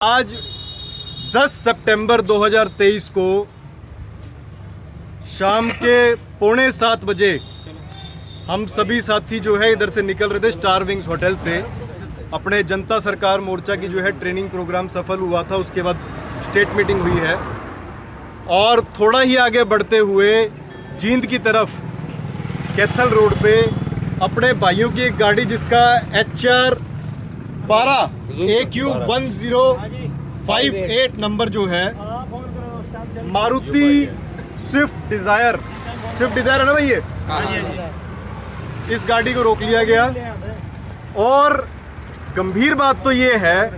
आज 10 सितंबर 2023 को शाम के 6:45 बजे हम सभी साथी जो है इधर से निकल रहे थे स्टार विंग्स होटल से। अपने जनता सरकार मोर्चा की जो है ट्रेनिंग प्रोग्राम सफल हुआ था, उसके बाद स्टेट मीटिंग हुई है और थोड़ा ही आगे बढ़ते हुए जींद की तरफ कैथल रोड पे अपने भाइयों की एक गाड़ी जिसका HR 12 AQ1058 नंबर जो है मारुति स्विफ्ट डिजायर है ना भाई ये? इस गाड़ी को रोक लिया गया और गंभीर बात तो ये है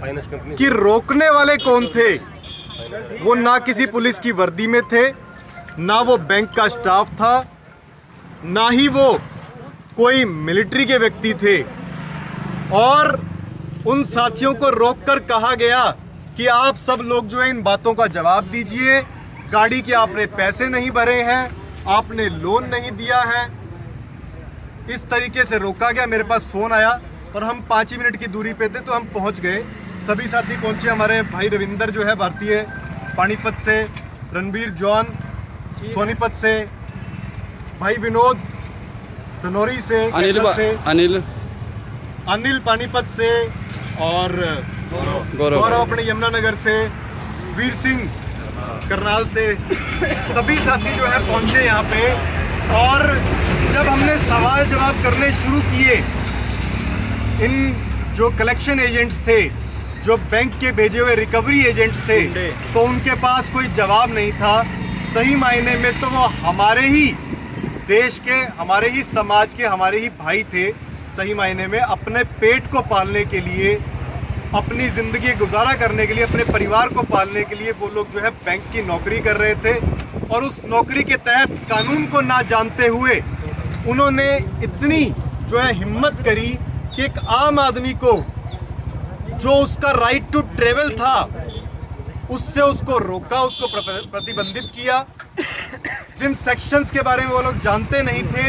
कि रोकने वाले कौन थे। वो ना किसी पुलिस की वर्दी में थे, ना वो बैंक का स्टाफ था, ना ही वो कोई मिलिट्री के व्यक्ति थे। और उन साथियों को रोककर कहा गया कि आप सब लोग जो है इन बातों का जवाब दीजिए। गाड़ी के आपने पैसे नहीं भरे हैं, आपने लोन नहीं दिया है। इस तरीके से रोका गया। मेरे पास फ़ोन आया और हम 5 ही मिनट की दूरी पे थे तो हम पहुंच गए। सभी साथी पहुंचे। हमारे भाई रविंदर जो है भारतीय पानीपत से, रणबीर जॉन सोनीपत से, भाई विनोद धनौरी से, अनिल पानीपत से और गौरव अपने यमुनानगर से, वीर सिंह करनाल से, सभी साथी जो है पहुंचे यहाँ पे। और जब हमने सवाल जवाब करने शुरू किए, इन जो कलेक्शन एजेंट्स थे, जो बैंक के भेजे हुए रिकवरी एजेंट्स थे, तो उनके पास कोई जवाब नहीं था। सही मायने में तो वो हमारे ही देश के, हमारे ही समाज के, हमारे ही भाई थे। सही मायने में अपने पेट को पालने के लिए, अपनी ज़िंदगी गुजारा करने के लिए, अपने परिवार को पालने के लिए वो लोग जो है बैंक की नौकरी कर रहे थे। और उस नौकरी के तहत कानून को ना जानते हुए उन्होंने इतनी जो है हिम्मत करी कि एक आम आदमी को जो उसका राइट टू ट्रेवल था उससे उसको रोका, उसको प्रतिबंधित किया। जिन सेक्शंस के बारे में वो लोग जानते नहीं थे,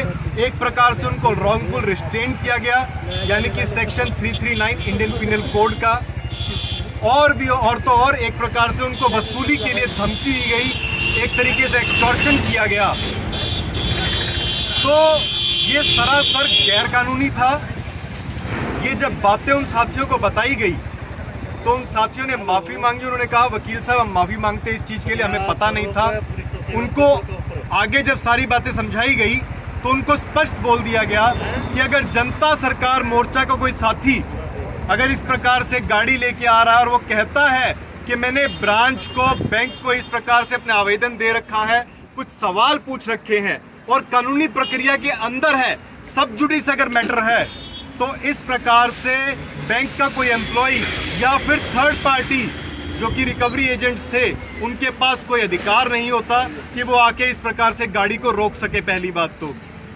एक प्रकार से उनको रॉन्गफुल रिस्ट्रेन किया गया, यानी कि सेक्शन 339 इंडियन पिनल कोड का। और भी और तो और एक प्रकार से उनको वसूली के लिए धमकी दी गई, एक तरीके से एक्सटॉर्शन किया गया। तो ये सरासर गैर कानूनी था। ये जब बातें उन साथियों को बताई गई तो उन साथियों ने माफ़ी मांगी। उन्होंने कहा वकील साहब हम माफ़ी मांगते इस चीज़ के लिए, हमें पता नहीं था। उनको आगे जब सारी बातें समझाई गई तो उनको स्पष्ट बोल दिया गया कि अगर जनता सरकार मोर्चा का कोई साथी अगर इस प्रकार से गाड़ी लेके आ रहा है और वो कहता है कि मैंने ब्रांच को, बैंक को इस प्रकार से अपने आवेदन दे रखा है, कुछ सवाल पूछ रखे हैं और कानूनी प्रक्रिया के अंदर है, सब जुडिस अगर मैटर है, तो इस प्रकार से बैंक का कोई एम्प्लॉय या फिर थर्ड पार्टी जो कि रिकवरी एजेंट्स थे, उनके पास कोई अधिकार नहीं होता कि वो आके इस प्रकार से गाड़ी को रोक सके, पहली बात तो।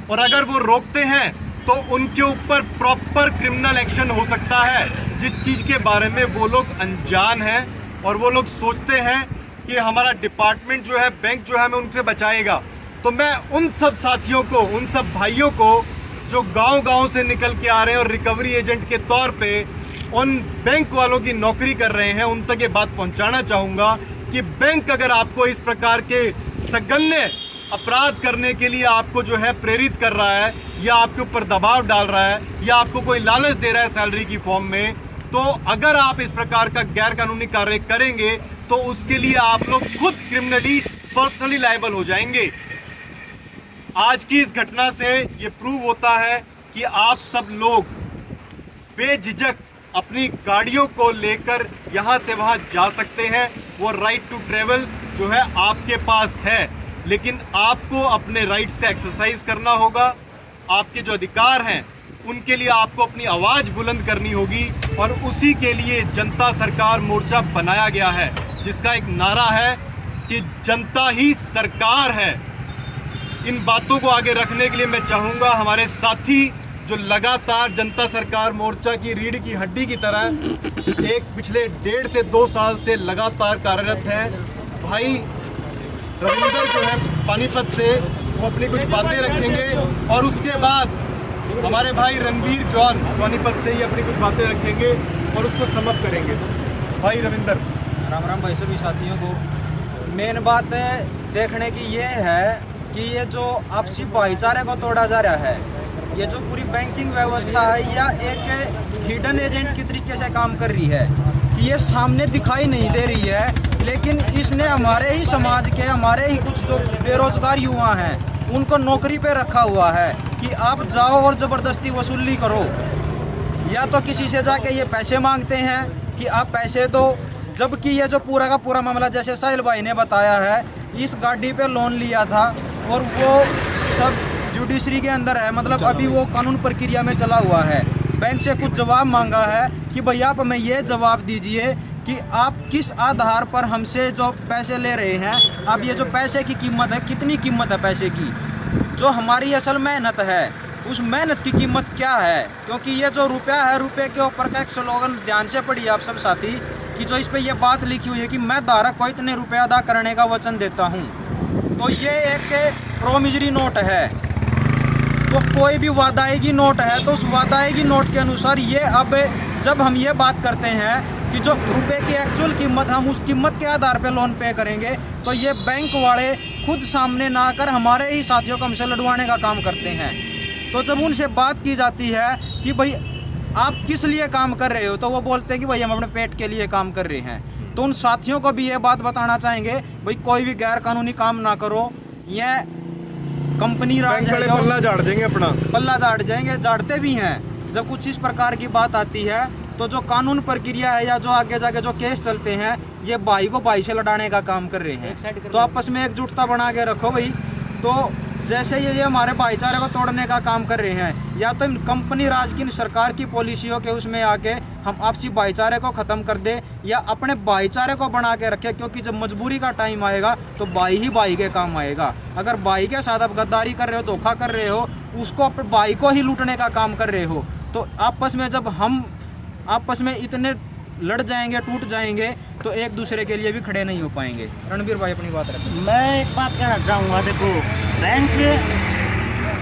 और अगर वो रोकते हैं तो उनके ऊपर प्रॉपर क्रिमिनल एक्शन हो सकता है, जिस चीज़ के बारे में वो लोग अनजान हैं। और वो लोग सोचते हैं कि हमारा डिपार्टमेंट जो है, बैंक जो है, हमें उनसे बचाएगा। तो मैं उन सब साथियों को, उन सब भाइयों को जो गांव-गांव से निकल के आ रहे हैं और रिकवरी एजेंट के तौर पे उन बैंक वालों की नौकरी कर रहे हैं, उन तक ये बात पहुंचाना चाहूँगा कि बैंक अगर आपको इस प्रकार के सगन्य अपराध करने के लिए आपको जो है प्रेरित कर रहा है, या आपके ऊपर दबाव डाल रहा है, या आपको कोई लालच दे रहा है सैलरी की फॉर्म में, तो अगर आप इस प्रकार का गैर कानूनी कार्य करेंगे तो उसके लिए आप लोग खुद क्रिमिनली, पर्सनली लायबल हो जाएंगे। आज की इस घटना से ये प्रूव होता है कि आप सब लोग बेझिझक अपनी गाड़ियों को लेकर यहाँ से वहाँ जा सकते हैं। वो राइट टू ट्रेवल जो है आपके पास है, लेकिन आपको अपने राइट्स का एक्सरसाइज करना होगा। आपके जो अधिकार हैं उनके लिए आपको अपनी आवाज़ बुलंद करनी होगी। और उसी के लिए जनता सरकार मोर्चा बनाया गया है, जिसका एक नारा है कि जनता ही सरकार है। इन बातों को आगे रखने के लिए मैं चाहूँगा हमारे साथी जो लगातार जनता सरकार मोर्चा की रीढ़ की हड्डी की तरह एक पिछले 1.5 से 2 साल से लगातार कार्यरत है, भाई रविंदर जो है पानीपत से, वो अपनी कुछ बातें रखेंगे। और उसके बाद हमारे भाई रणबीर जॉन सोनीपत से ही अपनी कुछ बातें रखेंगे और उसको समअप करेंगे। भाई रविंदर। राम राम भाई सभी साथियों को। मेन बात देखने की ये है कि ये जो आपसी भाईचारे को तोड़ा जा रहा है, ये जो पूरी बैंकिंग व्यवस्था है या एक हिडन एजेंट की तरीके से काम कर रही है कि ये सामने दिखाई नहीं दे रही है, लेकिन इसने हमारे ही समाज के, हमारे ही कुछ जो बेरोजगार युवा हैं उनको नौकरी पे रखा हुआ है कि आप जाओ और ज़बरदस्ती वसूली करो, या तो किसी से जाके ये पैसे मांगते हैं कि आप पैसे दो। जबकि ये जो पूरा का पूरा मामला, जैसे साहिल भाई ने बताया है, इस गाड़ी पे लोन लिया था और वो सब जुडिशरी के अंदर है, मतलब अभी वो कानून प्रक्रिया में चला हुआ है। बैंक से कुछ जवाब मांगा है कि भैया आप हमें ये जवाब दीजिए कि आप किस आधार पर हमसे जो पैसे ले रहे हैं, अब ये जो पैसे की कीमत है, कितनी कीमत है पैसे की, जो हमारी असल मेहनत है उस मेहनत की कीमत क्या है। क्योंकि ये जो रुपया है, रुपये के ऊपर का एक स्लोगन ध्यान से पढ़िए आप सब साथी, कि जो इस पे ये बात लिखी हुई है कि मैं धारक को इतने रुपये अदा करने का वचन देता हूँ। तो ये एक प्रोमिजरी नोट है, तो कोई भी वादाएगी नोट है, तो उस वादाएगी नोट के अनुसार ये अब जब हम ये बात करते हैं कि जो रुपए की एक्चुअल कीमत, हम उस कीमत के आधार पे लोन पे करेंगे, तो ये बैंक वाले खुद सामने ना आकर हमारे ही साथियों को हमसे लड़वाने का काम करते हैं। तो जब उनसे बात की जाती है कि भाई आप किस लिए काम कर रहे हो, तो वो बोलते हैं कि भाई हम अपने पेट के लिए काम कर रहे हैं। तो उन साथियों को भी ये बात बताना चाहेंगे, भाई कोई भी गैर कानूनी काम ना करो, ये कंपनी राज है, पल्ला झाड़ देंगे, अपना पल्ला झाड़ जाएंगे, झाड़ते भी हैं। जब कुछ इस प्रकार की बात आती है तो जो कानून प्रक्रिया है या जो आगे जाके जो केस चलते हैं, ये भाई को भाई से लड़ाने का काम कर रहे हैं। तो आपस में एकजुटता बना के रखो भाई। तो जैसे ये हमारे भाईचारे को तोड़ने का काम कर रहे हैं, या तो इन कंपनी राज की सरकार की पॉलिसियों के उसमें आके हम आपसी भाईचारे को ख़त्म कर दे, या अपने भाईचारे को बना के रखें। क्योंकि जब मजबूरी का टाइम आएगा तो भाई ही भाई के काम आएगा। अगर भाई के साथ आप गद्दारी कर रहे हो, धोखा कर रहे हो, उसको अपने भाई को ही लूटने का काम कर रहे हो, तो आपस में जब हम आपस में इतने लड़ जाएंगे, टूट जाएंगे, तो एक दूसरे के लिए भी खड़े नहीं हो पाएंगे। रणबीर भाई अपनी बात रखें। मैं एक बात कहना चाहूँगा, देखो बैंक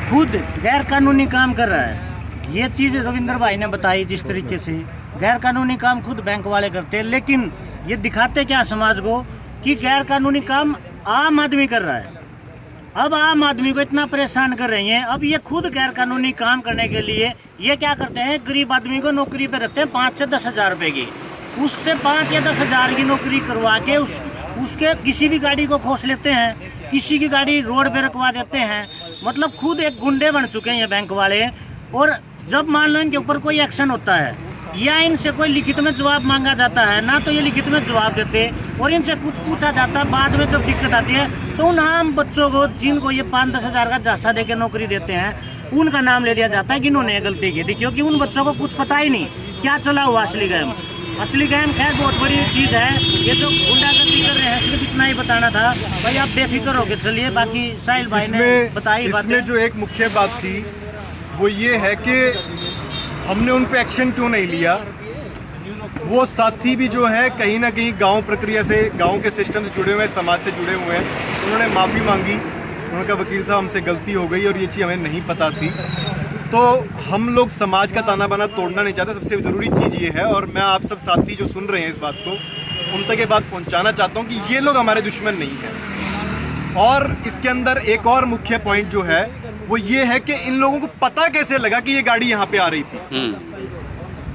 खुद गैर कानूनी काम कर रहा है। ये चीज़ रविंदर भाई ने बताई, जिस तरीके से गैर कानूनी काम खुद बैंक वाले करते हैं, लेकिन ये दिखाते क्या समाज को कि गैर कानूनी काम आम आदमी कर रहा है। अब आम आदमी को इतना परेशान कर रही हैं। अब ये खुद गैर कानूनी काम करने के लिए ये क्या करते हैं, गरीब आदमी को नौकरी पे रखते हैं 5 से 10 हज़ार रुपये की। उससे 5 या 10 हज़ार की नौकरी करवा के उसके किसी भी गाड़ी को खोस लेते हैं, किसी की गाड़ी रोड पे रखवा देते हैं। मतलब खुद एक गुंडे बन चुके हैं ये बैंक वाले। और जब मान लो इनके ऊपर कोई एक्शन होता है या इनसे कोई लिखित में जवाब मांगा जाता है ना, तो ये लिखित में जवाब देते और इनसे कुछ पूछा जाता है, बाद में जब दिक्कत आती है तो उन आम बच्चों को जिनको ये 5-10 हज़ार का झांसा दे के नौकरी देते हैं, उनका नाम ले लिया जाता है कि इन्होंने ये गलती की थी। क्योंकि उन बच्चों को कुछ पता ही नहीं क्या चला हुआ असली गेम। असली गेम खैर बहुत बड़ी चीज़ है। ये जो गुंडागर्दी कर रहे हैं, सिर्फ इतना ही बताना था भाई, आप बेफिक्र होके चलिए। बाकी साहिल भाई ने बताई बात। इसमें जो एक मुख्य बात थी वो ये है कि हमने उन पे एक्शन क्यों नहीं लिया। वो साथी भी जो है कहीं ना कहीं गांव प्रक्रिया से, गांव के सिस्टम से जुड़े हुए हैं, समाज से जुड़े हुए हैं। उन्होंने माफ़ी मांगी, उन्होंने कहा वकील साहब हमसे गलती हो गई और ये चीज़ हमें नहीं पता थी। तो हम लोग समाज का ताना बाना तोड़ना नहीं चाहते, सबसे ज़रूरी चीज़ ये है। और मैं आप सब साथी जो सुन रहे हैं इस बात को, उन तक ये बात पहुँचाना चाहता हूँ कि ये लोग हमारे दुश्मन नहीं हैं। और इसके अंदर एक और मुख्य पॉइंट जो है वो ये है कि इन लोगों को पता कैसे लगा कि ये गाड़ी यहाँ पे आ रही थी।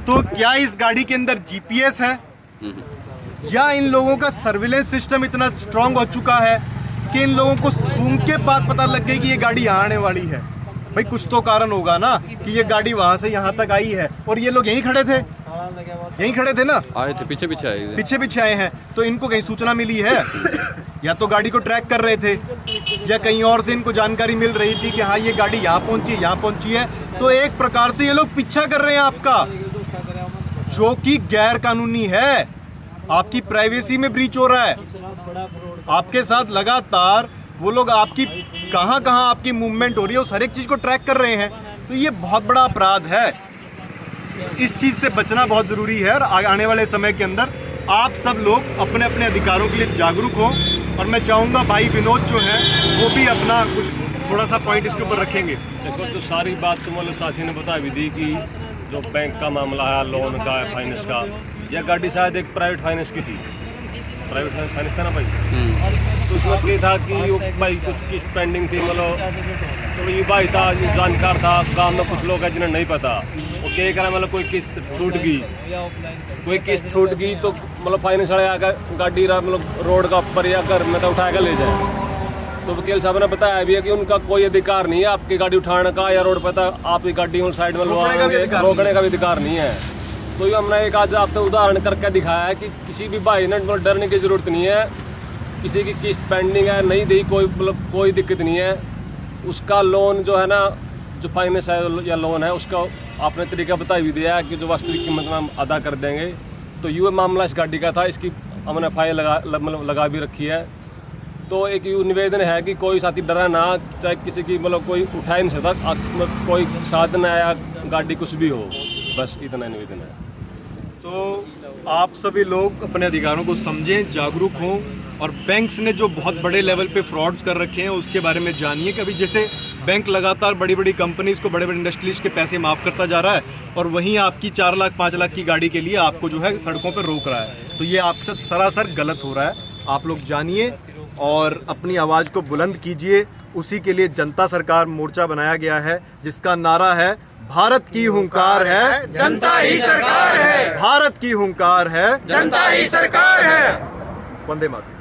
तो क्या इस गाड़ी के अंदर जीपीएस है, या इन लोगों का सर्विलेंस सिस्टम इतना स्ट्रांग हो चुका है कि इन लोगों को सूंघ के बाद पता लग गई कि ये गाड़ी यहाँ आने वाली है। भाई कुछ तो कारण होगा ना कि ये गाड़ी वहां से यहाँ तक आई है और ये लोग यहीं खड़े थे, यहीं खड़े थे ना, आए थे, पीछे पीछे आए हैं। तो इनको कहीं सूचना मिली है, या तो गाड़ी को ट्रैक कर रहे थे, या कहीं और से इनको जानकारी मिल रही थी कि हाँ ये गाड़ी यहाँ पहुंची है। तो एक प्रकार से ये लोग पीछा कर रहे हैं आपका, जो कि गैर कानूनी है। आपकी प्राइवेसी में ब्रीच हो रहा है। आपके साथ लगातार वो लोग आपकी कहाँ आपकी मूवमेंट हो रही है, उस हर एक चीज़ को ट्रैक कर रहे हैं। तो ये बहुत बड़ा अपराध है। इस चीज़ से बचना बहुत ज़रूरी है। और आने वाले समय के अंदर आप सब लोग अपने अपने अधिकारों के लिए जागरूक हो। और मैं चाहूँगा भाई विनोद जो है वो भी अपना कुछ थोड़ा सा पॉइंट इसके ऊपर रखेंगे। देखो, जो सारी बात तुम्हारे साथी ने बता भी दी कि जो बैंक का मामला है, लोन का, फाइनेंस का, यह गाड़ी शायद एक प्राइवेट फाइनेंस की थी, प्राइवेट फाइनेंस था ना भाई। तो उसमें क्या था कि वो भाई कुछ किस्त पेंडिंग थी, मतलब चलो ये भाई था, ये जानकार था, गांव में कुछ लोग हैं जिन्हें नहीं पता, वो क्या करा मतलब कोई किस्त छूट गई तो मतलब फाइनेंस वाले आकर गाड़ी मतलब रोड का ऊपर या घर में तो उठा कर ले जाए। तो वकील साहब ने बताया भी है कि उनका कोई अधिकार नहीं है आपकी गाड़ी उठाने का या रोड पर था आपकी गाड़ी साइड में रोकने का भी अधिकार नहीं है। तो ये हमने एक आज आपको उदाहरण करके दिखाया है कि किसी भी भाई ने मतलब डरने की ज़रूरत नहीं है। किसी की किस्त पेंडिंग है, नहीं दी, कोई दिक्कत नहीं है। उसका लोन जो है ना, जो फाइनेंस है या लोन है, उसका आपने तरीका बता भी दिया है कि जो वास्तविक कीमत में हम अदा कर देंगे। तो ये मामला इस गाड़ी का था, इसकी हमने फाइल लगा भी रखी है। तो एक यूँ निवेदन है कि कोई साथी डरा ना, चाहे किसी की मतलब कोई उठा ही नहीं सकता, कोई साधन है या गाड़ी कुछ भी हो, बस इतना निवेदन है। तो आप सभी लोग अपने अधिकारों को समझें, जागरूक हों और बैंक्स ने जो बहुत बड़े लेवल पे फ्रॉड्स कर रखे हैं उसके बारे में जानिए। कभी जैसे बैंक लगातार बड़ी बड़ी कंपनीज़ को, बड़े बड़े इंडस्ट्रीज़ के पैसे माफ़ करता जा रहा है और वहीं आपकी 4 लाख 5 लाख की गाड़ी के लिए आपको जो है सड़कों पर रोक रहा है। तो ये आपसे सरासर गलत हो रहा है। आप लोग जानिए और अपनी आवाज़ को बुलंद कीजिए। उसी के लिए जनता सरकार मोर्चा बनाया गया है, जिसका नारा है भारत की हुंकार है, जनता ही सरकार है, भारत की हुंकार है, जनता ही सरकार है। वंदे मातरम।